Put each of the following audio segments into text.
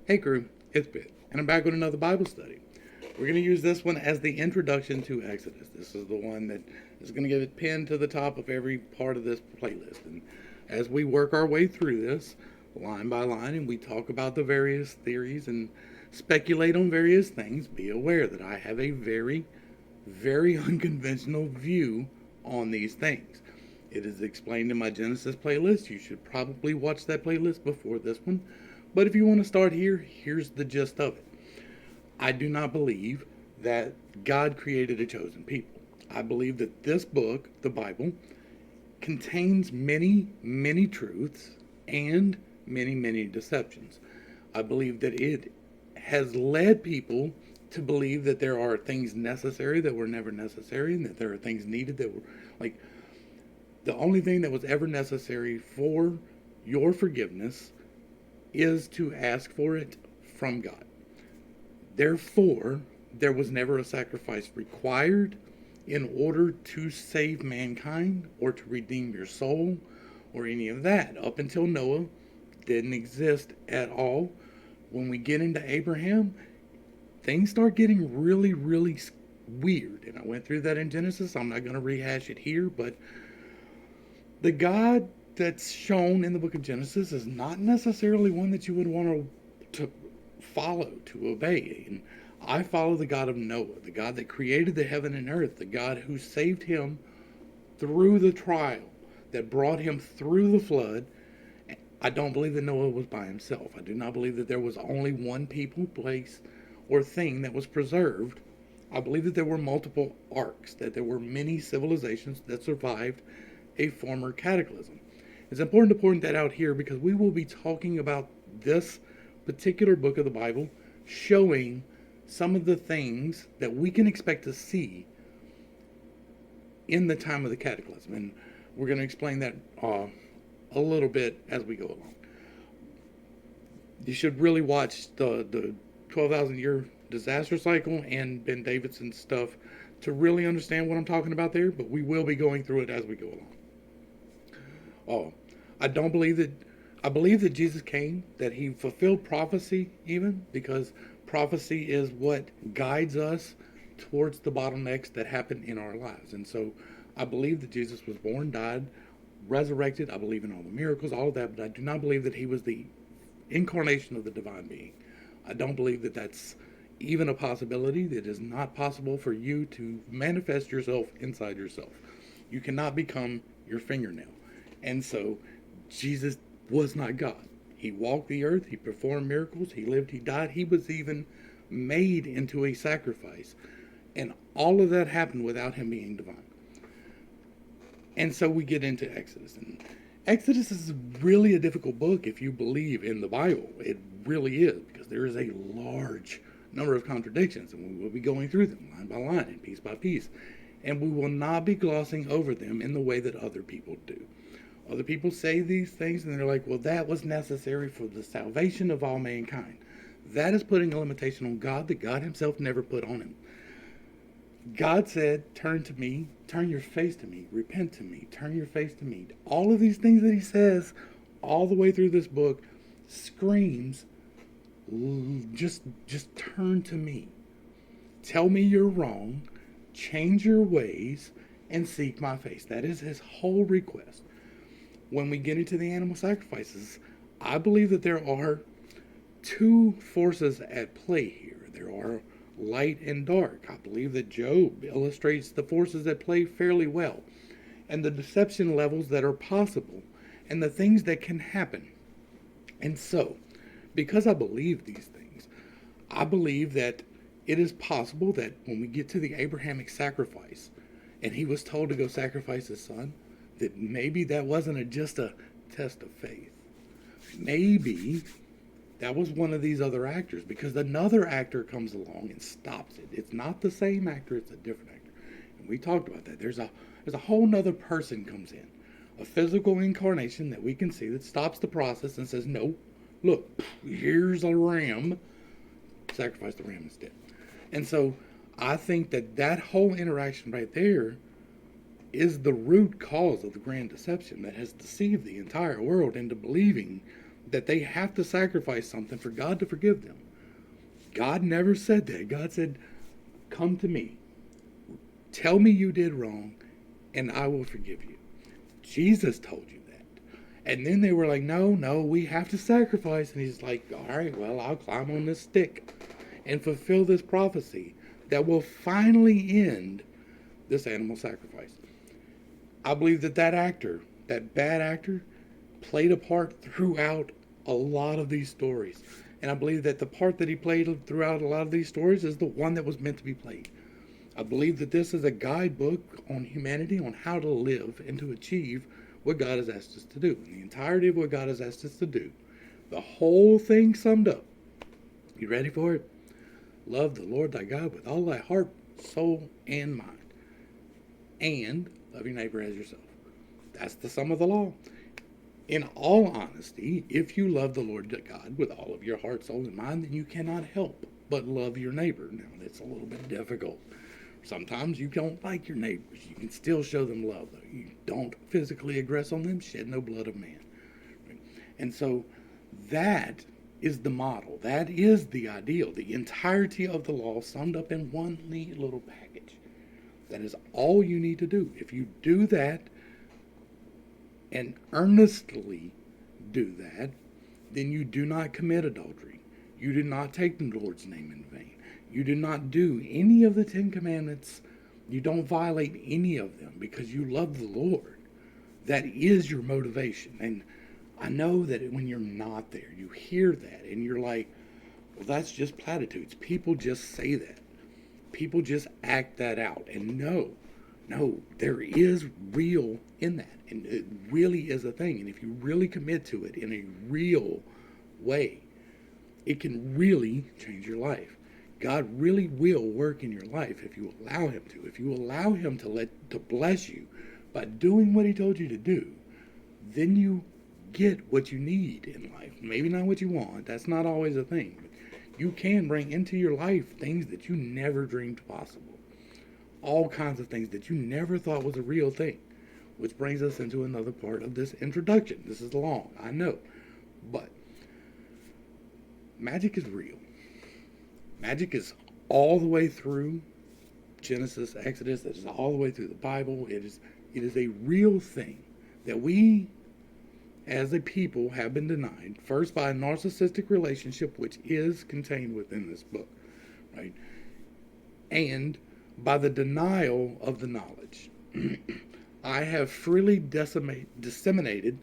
Hey crew, it's Pitt, and I'm back with another Bible study. We're going to use this one as the introduction to Exodus. This is the one that is going to get it pinned to the top of every part of this playlist. And as we work our way through this, line by line, and we talk about the various theories and speculate on various things, be aware that I have a very, very unconventional view on these things. It is explained in my Genesis playlist. You should probably watch that playlist before this one. But if you want to start here, here's the gist of it. I do not believe that God created a chosen people. I believe that this book, the Bible, contains many, many truths and many, many deceptions. I believe that it has led people to believe that there are things necessary that were never necessary, and that there are things needed that were like the only thing that was ever necessary for your forgiveness is to ask for it from God. Therefore, there was never a sacrifice required in order to save mankind or to redeem your soul or any of that. Up until Noah, didn't exist at all. When we get into Abraham, things start getting really, really weird. And I went through that in Genesis. I'm not going to rehash it here, but the God that's shown in the book of Genesis is not necessarily one that you would want to follow, to obey. And I follow the God of Noah, the God that created the heaven and earth, the God who saved him through the trial, that brought him through the flood. I don't believe that Noah was by himself. I do not believe that there was only one people, place, or thing that was preserved. I believe that there were multiple arcs, that there were many civilizations that survived a former cataclysm. It's important to point that out here because we will be talking about this particular book of the Bible showing some of the things that we can expect to see in the time of the cataclysm. And we're going to explain that a little bit as we go along. You should really watch the 12,000 year disaster cycle and Ben Davidson's stuff to really understand what I'm talking about there, but we will be going through it as we go along. Oh, I don't believe that. I believe that Jesus came, that he fulfilled prophecy even, because prophecy is what guides us towards the bottlenecks that happen in our lives. And so I believe that Jesus was born, died, resurrected. I believe in all the miracles, all of that, but I do not believe that he was the incarnation of the divine being. I don't believe that that's even a possibility. It is not possible for you to manifest yourself inside yourself. You cannot become your fingernail. And so Jesus was not God. He walked the earth, he performed miracles, he lived, he died, he was even made into a sacrifice. And all of that happened without him being divine. And so we get into Exodus. And Exodus is really a difficult book if you believe in the Bible. It really is, because there is a large number of contradictions, and we will be going through them line by line and piece by piece. And we will not be glossing over them in the way that other people do. Other people say these things and they're like, well, that was necessary for the salvation of all mankind. That is putting a limitation on God that God himself never put on him. God said, turn to me, turn your face to me, repent to me, turn your face to me. All of these things that he says all the way through this book screams, just turn to me. Tell me you're wrong, change your ways, and seek my face. That is his whole request. When we get into the animal sacrifices, I believe that there are two forces at play here. There are light and dark. I believe that Job illustrates the forces at play fairly well, and the deception levels that are possible, and the things that can happen. And so, because I believe these things, I believe that it is possible that when we get to the Abrahamic sacrifice, and he was told to go sacrifice his son, that maybe that wasn't just a test of faith. Maybe that was one of these other actors, because another actor comes along and stops it. It's not the same actor, it's a different actor. And we talked about that. There's a whole nother person comes in, a physical incarnation that we can see that stops the process and says, no, look, here's a ram, sacrifice the ram instead. And so I think that that whole interaction right there is the root cause of the grand deception that has deceived the entire world into believing that they have to sacrifice something for God to forgive them. God never said that. God said, come to me. Tell me you did wrong, and I will forgive you. Jesus told you that. And then they were like, no, we have to sacrifice. And he's like, all right, well, I'll climb on this stick and fulfill this prophecy that will finally end this animal sacrifice. I believe that actor, that bad actor, played a part throughout a lot of these stories. And I believe that the part that he played throughout a lot of these stories is the one that was meant to be played. I believe that this is a guidebook on humanity, on how to live and to achieve what God has asked us to do. And the entirety of what God has asked us to do, the whole thing summed up. You ready for it? Love the Lord thy God with all thy heart, soul, and mind. And love your neighbor as yourself. That's the sum of the law. In all honesty, if you love the Lord God with all of your heart, soul, and mind, then you cannot help but love your neighbor. Now, it's a little bit difficult. Sometimes you don't like your neighbors. You can still show them love, though. You don't physically aggress on them, shed no blood of man. Right? And so that is the model. That is the ideal. The entirety of the law summed up in one neat little package. That is all you need to do. If you do that and earnestly do that, then you do not commit adultery. You do not take the Lord's name in vain. You do not do any of the 10 Commandments. You don't violate any of them because you love the Lord. That is your motivation. And I know that when you're not there, you hear that and you're like, well, that's just platitudes. People just say that. People just act that out. And no, there is real in that. And it really is a thing. And if you really commit to it in a real way, it can really change your life. God really will work in your life if you allow him to. If you allow him to bless you by doing what he told you to do, then you get what you need in life. Maybe not what you want. That's not always a thing. But you can bring into your life things that you never dreamed possible. All kinds of things that you never thought was a real thing. Which brings us into another part of this introduction. This is long, I know. But magic is real. Magic is all the way through Genesis, Exodus. It is all the way through the Bible. It is a real thing that we, as a people, have been denied. First, by a narcissistic relationship, which is contained within this book, right? And by the denial of the knowledge. I have freely disseminated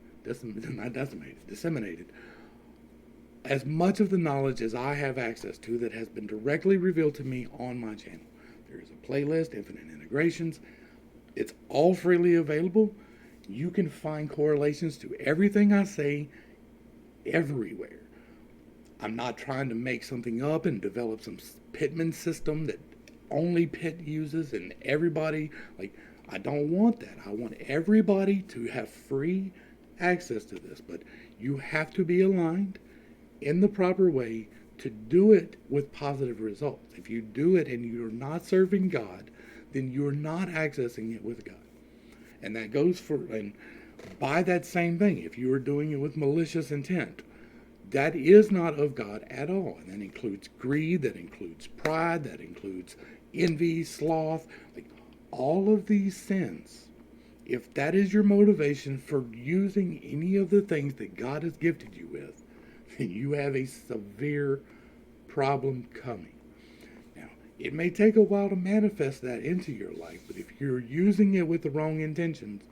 as much of the knowledge as I have access to that has been directly revealed to me on my channel. There is a playlist, infinite integrations. It's all freely available. You can find correlations to everything I say everywhere. I'm not trying to make something up and develop some Pittman system that only Pitt uses and everybody, I don't want that. I want everybody to have free access to this, but you have to be aligned in the proper way to do it with positive results. If you do it and you're not serving God, then you're not accessing it with God. And that goes and by that same thing, if you are doing it with malicious intent, that is not of God at all. And that includes greed, that includes pride, that includes envy, sloth, all of these sins. If that is your motivation for using any of the things that God has gifted you with, then you have a severe problem coming. Now, it may take a while to manifest that into your life, but if you're using it with the wrong intentions,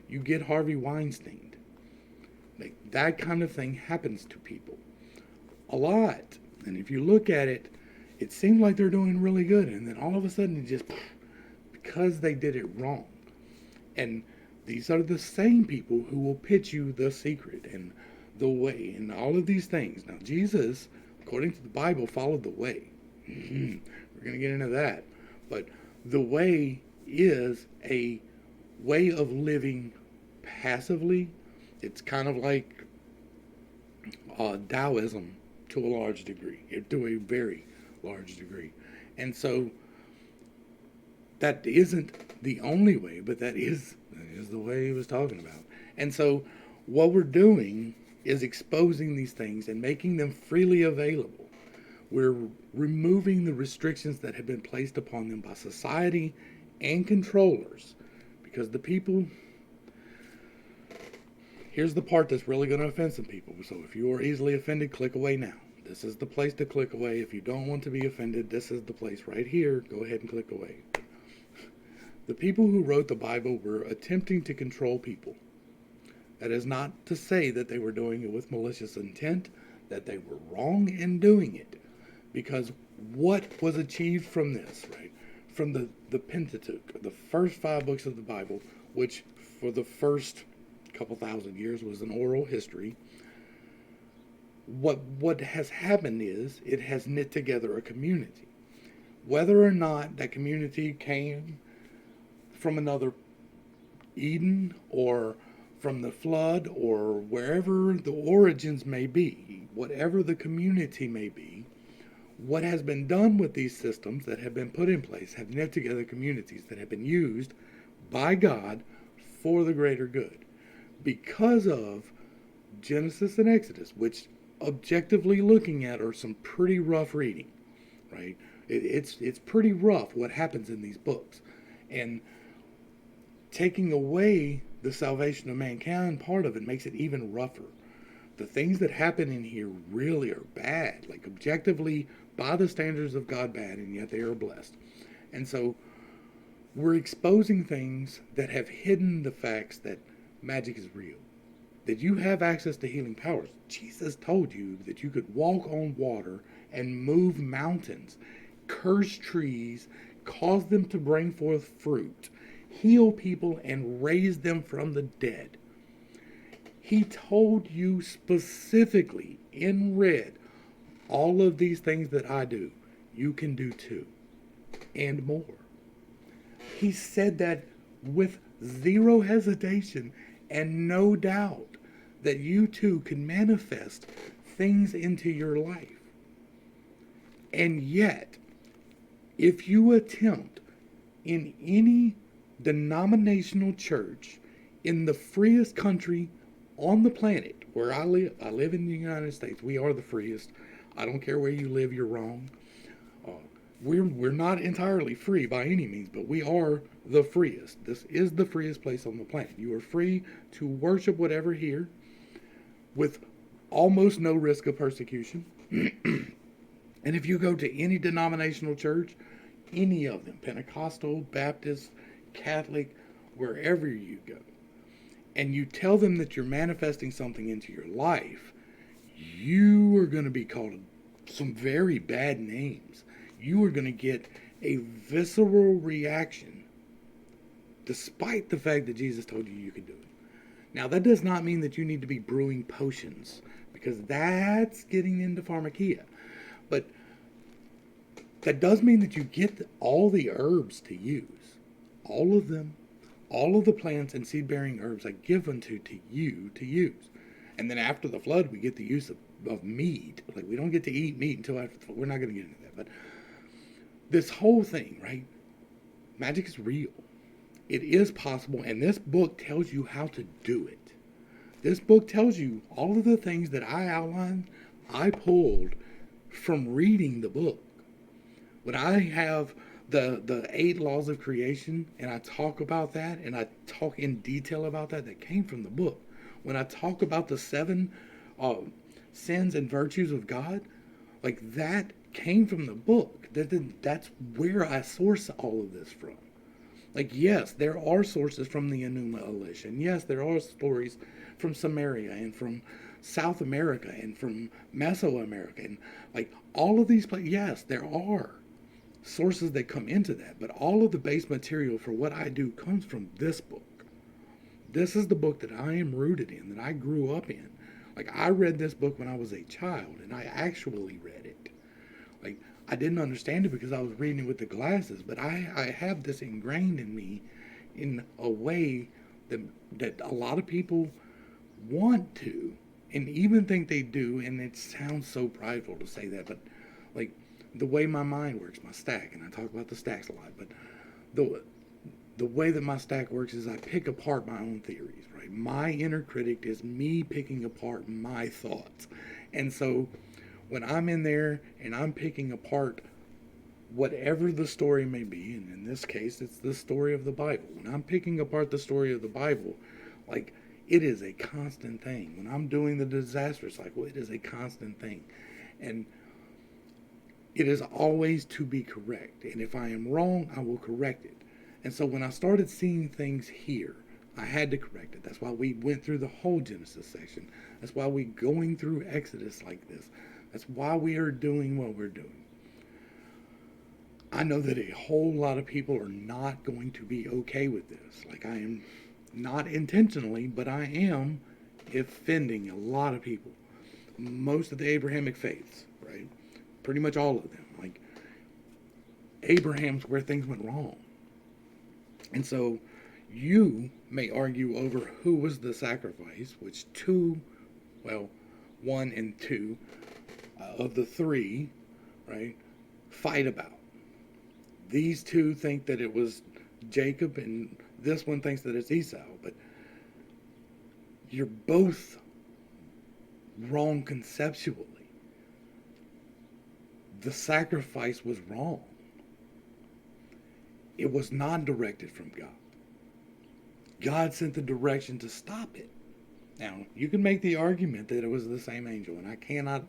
you get Harvey Weinstein. That kind of thing happens to people a lot. And if you look at it, it seems like they're doing really good, and then all of a sudden it just, because they did it wrong. And these are the same people who will pitch you the secret and the way and all of these things. Now, Jesus, according to the Bible, followed the way. We're going to get into that. But the way is a way of living passively. It's kind of like Taoism to a large degree, to a very large degree. And so that isn't the only way, but that is the way he was talking about. And so what we're doing is exposing these things and making them freely available. We're removing the restrictions that have been placed upon them by society and controllers, because the people, here's the part that's really going to offend some people. So if you are easily offended, click away now. This is the place to click away. If you don't want to be offended, this is the place right here. Go ahead and click away. The people who wrote the Bible were attempting to control people. That is not to say that they were doing it with malicious intent, that they were wrong in doing it. Because what was achieved from this, right? From the Pentateuch, the first 5 books of the Bible, which for the first couple thousand years was an oral history. What has happened is it has knit together a community. Whether or not that community came from another Eden or from the flood or wherever the origins may be, whatever the community may be, what has been done with these systems that have been put in place have knit together communities that have been used by God for the greater good. Because of Genesis and Exodus, which objectively looking at are some pretty rough reading, right? It's pretty rough what happens in these books. And taking away the salvation of mankind part of it makes it even rougher. The things that happen in here really are bad, like objectively by the standards of God bad, and yet they are blessed. And so we're exposing things that have hidden the facts that magic is real, that you have access to healing powers. Jesus told you that you could walk on water and move mountains, curse trees, cause them to bring forth fruit, heal people, and raise them from the dead. He told you specifically in red, all of these things that I do, you can do too, and more. He said that with zero hesitation and no doubt that you too can manifest things into your life. And yet, if you attempt in any denominational church in the freest country on the planet where I live in the United States, we are the freest. I don't care where you live, you're wrong. We're not entirely free by any means, but we are the freest. This is the freest place on the planet. You are free to worship whatever here with almost no risk of persecution. And if you go to any denominational church, any of them, Pentecostal, Baptist, Catholic, wherever you go, and you tell them that you're manifesting something into your life, you are going to be called some very bad names. You are going to get a visceral reaction, despite the fact that Jesus told you you could do it. Now, that does not mean that you need to be brewing potions, because that's getting into pharmakia. But that does mean that you get all the herbs to use. All of them. All of the plants and seed-bearing herbs are given to you to use. And then after the flood, we get the use of meat. Like, we don't get to eat meat until after the flood. We're not going to get into that. But this whole thing, right? Magic is real. It is possible, and this book tells you how to do it. This book tells you all of the things that I outlined, I pulled from reading the book. When I have the 8 laws of creation, and I talk about that, and I talk in detail about that, that came from the book. When I talk about the 7 sins and virtues of God, like that came from the book. That's where I source all of this from. Like, yes, there are sources from the Enuma Elish, and yes, there are stories from Samaria and from South America and from Mesoamerica, and like all of these places. Yes, there are sources that come into that, but all of the base material for what I do comes from this book. This is the book that I am rooted in, that I grew up in. Like, I read this book when I was a child, and I actually read it. Like, I didn't understand it because I was reading it with the glasses, but I have this ingrained in me in a way that a lot of people want to, and even think they do, and it sounds so prideful to say that, but like the way my mind works, my stack, and I talk about the stacks a lot, but the way that my stack works is I pick apart my own theories, right? right? My inner critic is me picking apart my thoughts. And so when I'm in there and I'm picking apart whatever the story may be, and in this case, it's the story of the Bible. When I'm picking apart the story of the Bible, like, it is a constant thing. When I'm doing the disaster cycle, it is a constant thing. And it is always to be correct. And if I am wrong, I will correct it. And so when I started seeing things here, I had to correct it. That's why we went through the whole Genesis section. That's why we're going through Exodus like this. That's why we are doing what we're doing. I know that a whole lot of people are not going to be okay with this. Like, I am not intentionally, but I am offending a lot of people. Most of the Abrahamic faiths, right? Pretty much all of them. Like, Abraham's where things went wrong. And so you may argue over who was the sacrifice, which one and two of the three, right, fight about. These two think that it was Jacob, and this one thinks that it's Esau. But you're both wrong conceptually. The sacrifice was wrong. It was not directed from God. God sent the direction to stop it. Now, you can make the argument that it was the same angel, and I cannot,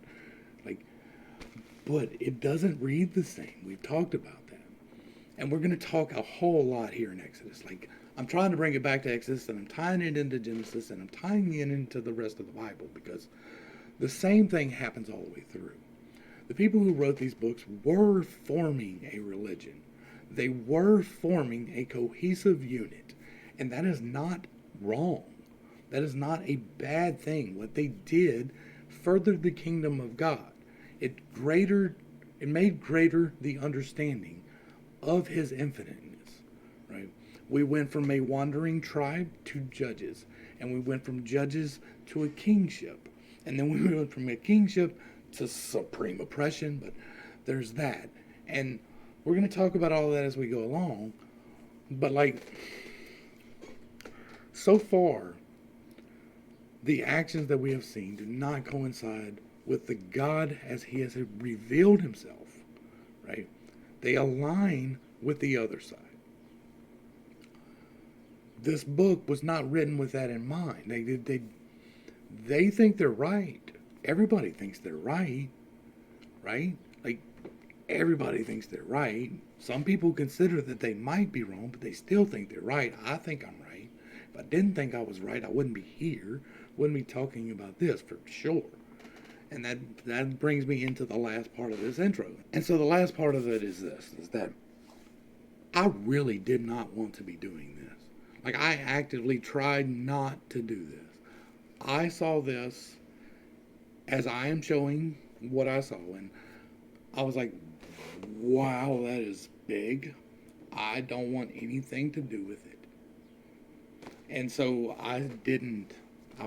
but it doesn't read the same. We've talked about that. And we're going to talk a whole lot here in Exodus. I'm trying to bring it back to Exodus, and I'm tying it into Genesis, and I'm tying it into the rest of the Bible, because the same thing happens all the way through. The people who wrote these books were forming a religion. They were forming a cohesive unit. And that is not wrong. That is not a bad thing. What they did furthered the kingdom of God. It made greater the understanding of his infiniteness, right? We went from a wandering tribe to judges, and we went from judges to a kingship, and then we went from a kingship to supreme oppression, but there's that. And we're going to talk about all of that as we go along, but so far, the actions that we have seen do not coincide with the God as he has revealed himself, right? They align with the other side. This book was not written with that in mind. They think they're right. Everybody thinks they're right, right? Everybody thinks they're right. Some people consider that they might be wrong, but they still think they're right. I think I'm right. If I didn't think I was right, I wouldn't be here. Wouldn't be talking about this for sure. And that brings me into the last part of this intro. And so the last part of it is this, is that I really did not want to be doing this. I actively tried not to do this. I saw this as I am showing what I saw, and I was like, wow, that is big. I don't want anything to do with it. And so I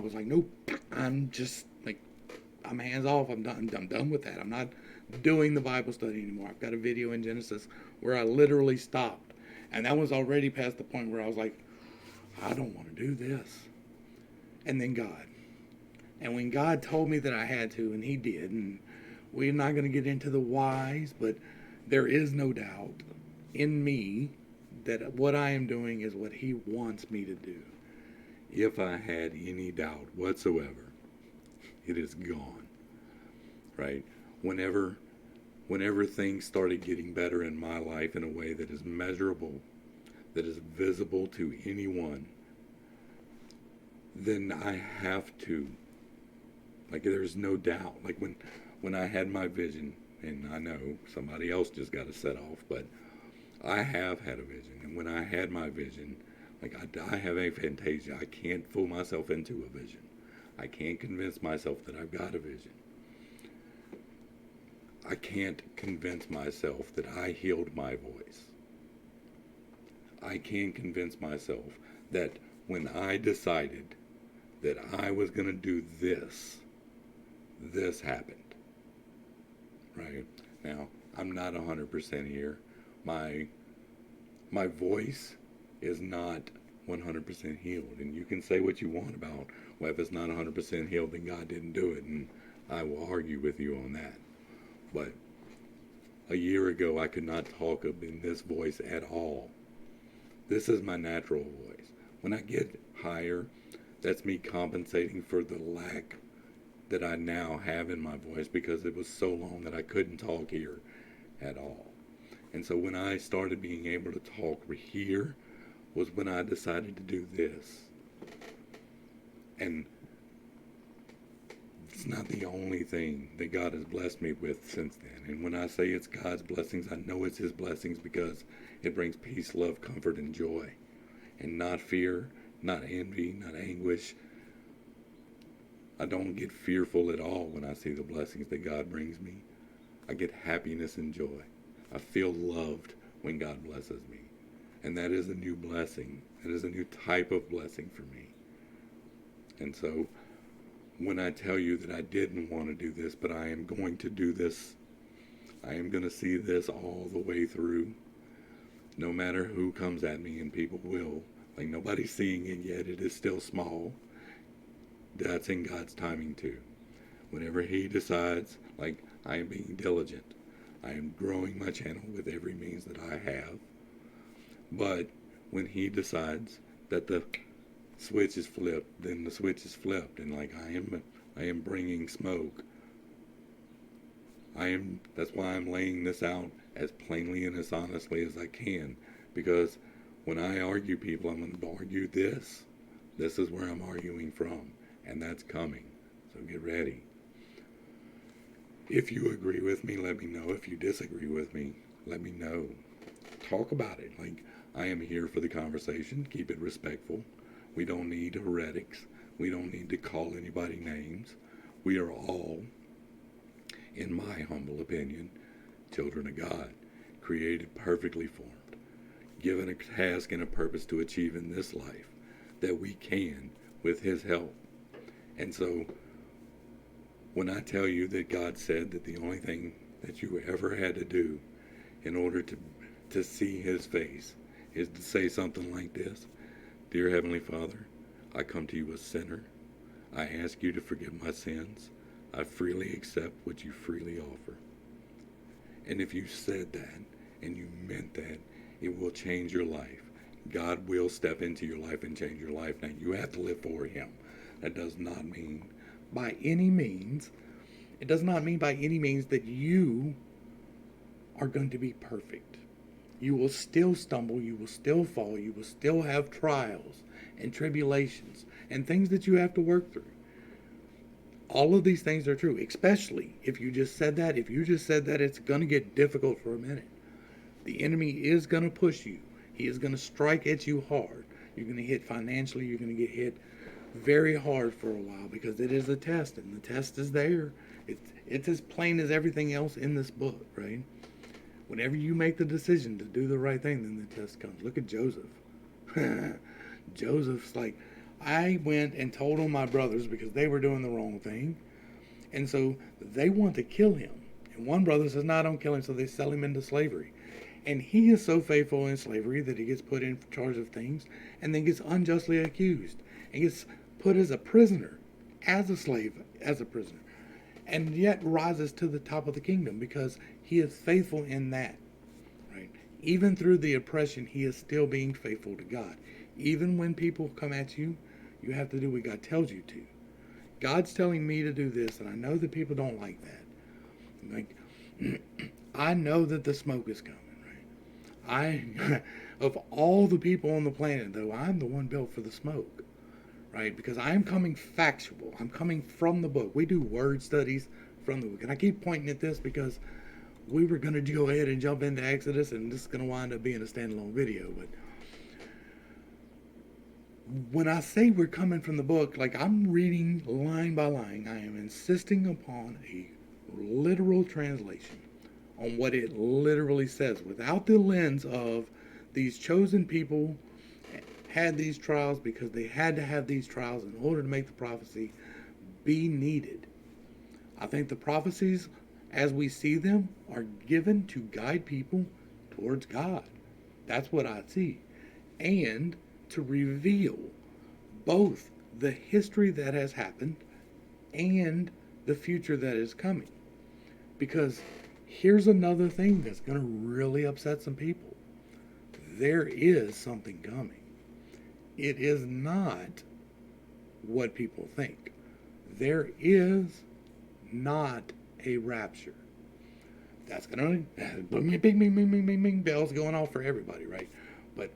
was like, nope, I'm hands off. I'm done with that. I'm not doing the Bible study anymore. I've got a video in Genesis where I literally stopped. And that was already past the point where I was like, I don't want to do this. And then God. And when God told me that I had to, and he did, and we're not going to get into the whys, but there is no doubt in me that what I am doing is what he wants me to do. If I had any doubt whatsoever, it is gone, right? Whenever things started getting better in my life in a way that is measurable, that is visible to anyone, then I have to, there's no doubt. When I had my vision, and I know somebody else just got to set off, but I have had a vision, and when I had my vision, I have a fantasia. I can't fool myself into a vision. I can't convince myself that I've got a vision. I can't convince myself that I healed my voice. I can't convince myself that when I decided that I was going to do this happened. Right? Now, I'm not 100% here. My voice is not 100% healed. And you can say what you want about, well, if it's not 100% healed, then God didn't do it. And I will argue with you on that. But a year ago, I could not talk in this voice at all. This is my natural voice. When I get higher, that's me compensating for the lack that I now have in my voice, because it was so long that I couldn't talk here at all. And so when I started being able to talk here was when I decided to do this. And it's not the only thing that God has blessed me with since then. And when I say it's God's blessings, I know it's his blessings, because it brings peace, love, comfort, and joy. And not fear, not envy, not anguish. I don't get fearful at all when I see the blessings that God brings me. I get happiness and joy. I feel loved when God blesses me. And that is a new blessing. That is a new type of blessing for me. And so when I tell you that I didn't want to do this, but I am going to do this, I am going to see this all the way through, no matter who comes at me, and people will. Like, nobody's seeing it yet. It is still small. That's in God's timing too. Whenever he decides, like, I am being diligent. I am growing my channel with every means that I have. But when he decides that the switch is flipped, then the switch is flipped. And like, I am bringing smoke. That's why I'm laying this out as plainly and as honestly as I can. Because when I argue people, I'm going to argue this. This is where I'm arguing from. And that's coming. So get ready. If you agree with me, let me know. If you disagree with me, let me know. Talk about it. Like, I am here for the conversation. Keep it respectful. We don't need heretics. We don't need to call anybody names. We are all, in my humble opinion, children of God, created perfectly formed, given a task and a purpose to achieve in this life that we can with his help. And so when I tell you that God said that the only thing that you ever had to do in order to see his face is to say something like this: Dear Heavenly Father, I come to you a sinner. I ask you to forgive my sins. I freely accept what you freely offer. And if you said that and you meant that, it will change your life. God will step into your life and change your life. Now, you have to live for him. That does not mean by any means, it does not mean by any means that you are going to be perfect. You will still stumble, you will still fall, you will still have trials and tribulations and things that you have to work through. All of these things are true, especially if you just said that. If you just said that, it's going to get difficult for a minute. The enemy is going to push you. He is going to strike at you hard. You're going to hit financially, you're going to get hit very hard for a while, because it is a test, and the test is there. It's as plain as everything else in this book, right? Whenever you make the decision to do the right thing, then the test comes. Look at Joseph. Joseph's like, I went and told on my brothers because they were doing the wrong thing, and so they want to kill him. And one brother says, no, don't kill him, so they sell him into slavery. And he is so faithful in slavery that he gets put in charge of things and then gets unjustly accused and gets put as a prisoner, as a slave, as a prisoner, and yet rises to the top of the kingdom because he is faithful in that, right? Even through the oppression, he is still being faithful to God. Even when people come at you, you have to do what God tells you to. God's telling me to do this, and I know that people don't like that. Like, I know that the smoke is coming, right? Of all the people on the planet, though, I'm the one built for the smoke. Right? Because I'm coming factual. I'm coming from the book. We do word studies from the book. And I keep pointing at this because we were going to go ahead and jump into Exodus, and this is going to wind up being a standalone video. But when I say we're coming from the book, like, I'm reading line by line. I am insisting upon a literal translation on what it literally says, without the lens of these chosen people had these trials because they had to have these trials in order to make the prophecy be needed. I think the prophecies, as we see them, are given to guide people towards God. That's what I see. And to reveal both the history that has happened and the future that is coming. Because here's another thing that's going to really upset some people. There is something coming. It is not what people think. There is not a rapture. That's going to bing, bing, bing, bing, bing, bing, bells going off for everybody, right? But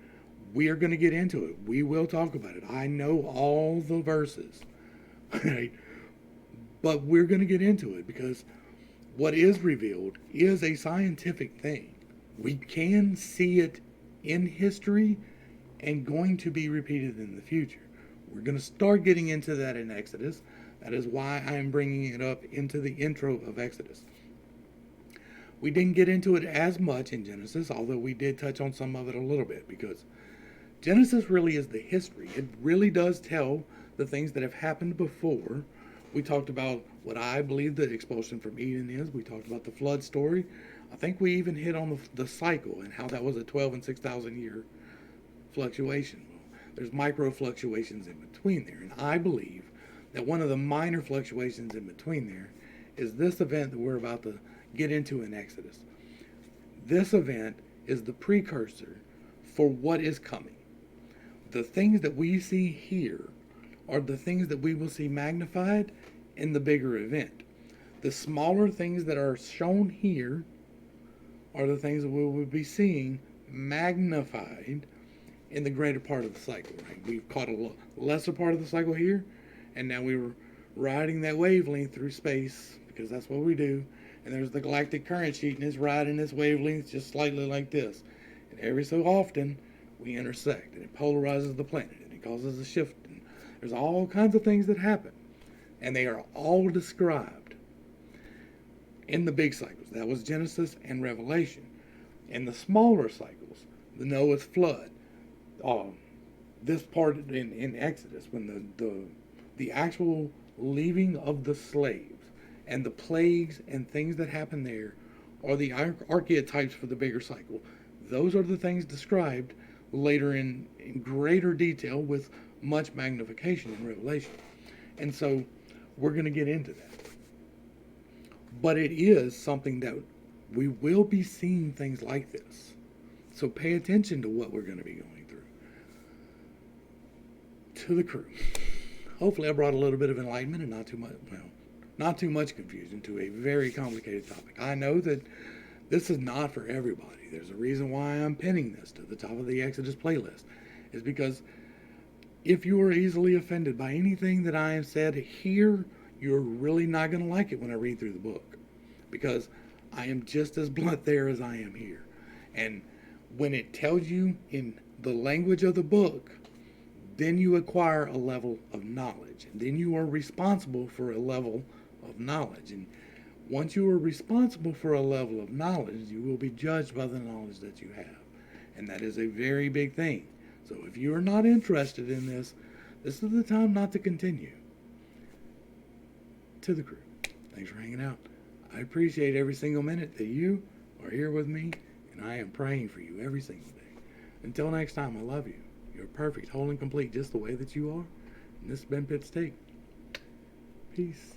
we are going to get into it. We will talk about it. I know all the verses, right? But we're going to get into it because what is revealed is a scientific thing. We can see it in history and going to be repeated in the future. We're going to start getting into that in Exodus. That is why I'm bringing it up into the intro of Exodus. We didn't get into it as much in Genesis, although we did touch on some of it a little bit, because Genesis really is the history. It really does tell the things that have happened before. We talked about what I believe the expulsion from Eden is. We talked about the flood story. I think we even hit on the cycle and how that was a 12 and 6,000 year fluctuation. Well, there's micro fluctuations in between there, and I believe that one of the minor fluctuations in between there is this event that we're about to get into in Exodus. This event is the precursor for what is coming. The things that we see here are the things that we will see magnified in the bigger event. The smaller things that are shown here are the things that we will be seeing magnified in the greater part of the cycle. Right? We've caught a lesser part of the cycle here, and now we were riding that wavelength through space, because that's what we do. And there's the galactic current sheet, and it's riding this wavelength just slightly like this. And every so often, we intersect, and it polarizes the planet, and it causes a shift. And there's all kinds of things that happen, and they are all described in the big cycles. That was Genesis and Revelation. In the smaller cycles, the Noah's flood, this part in Exodus, when the actual leaving of the slaves and the plagues and things that happen there are the archetypes for the bigger cycle. Those are the things described later in greater detail with much magnification in Revelation. And so we're going to get into that. But it is something that we will be seeing things like this. So pay attention to what we're going to be going through. To the crew. Hopefully I brought a little bit of enlightenment and not too much confusion to a very complicated topic. I know that this is not for everybody. There's a reason why I'm pinning this to the top of the Exodus playlist. Is because if you are easily offended by anything that I have said here, you're really not going to like it when I read through the book. Because I am just as blunt there as I am here. And when it tells you in the language of the book, then you acquire a level of knowledge. And then you are responsible for a level of knowledge. And once you are responsible for a level of knowledge, you will be judged by the knowledge that you have. And that is a very big thing. So if you are not interested in this, this is the time not to continue. To the crew, thanks for hanging out. I appreciate every single minute that you are here with me, and I am praying for you every single day. Until next time, I love you. You're perfect, whole, and complete just the way that you are. And this has been Pittstake. Peace.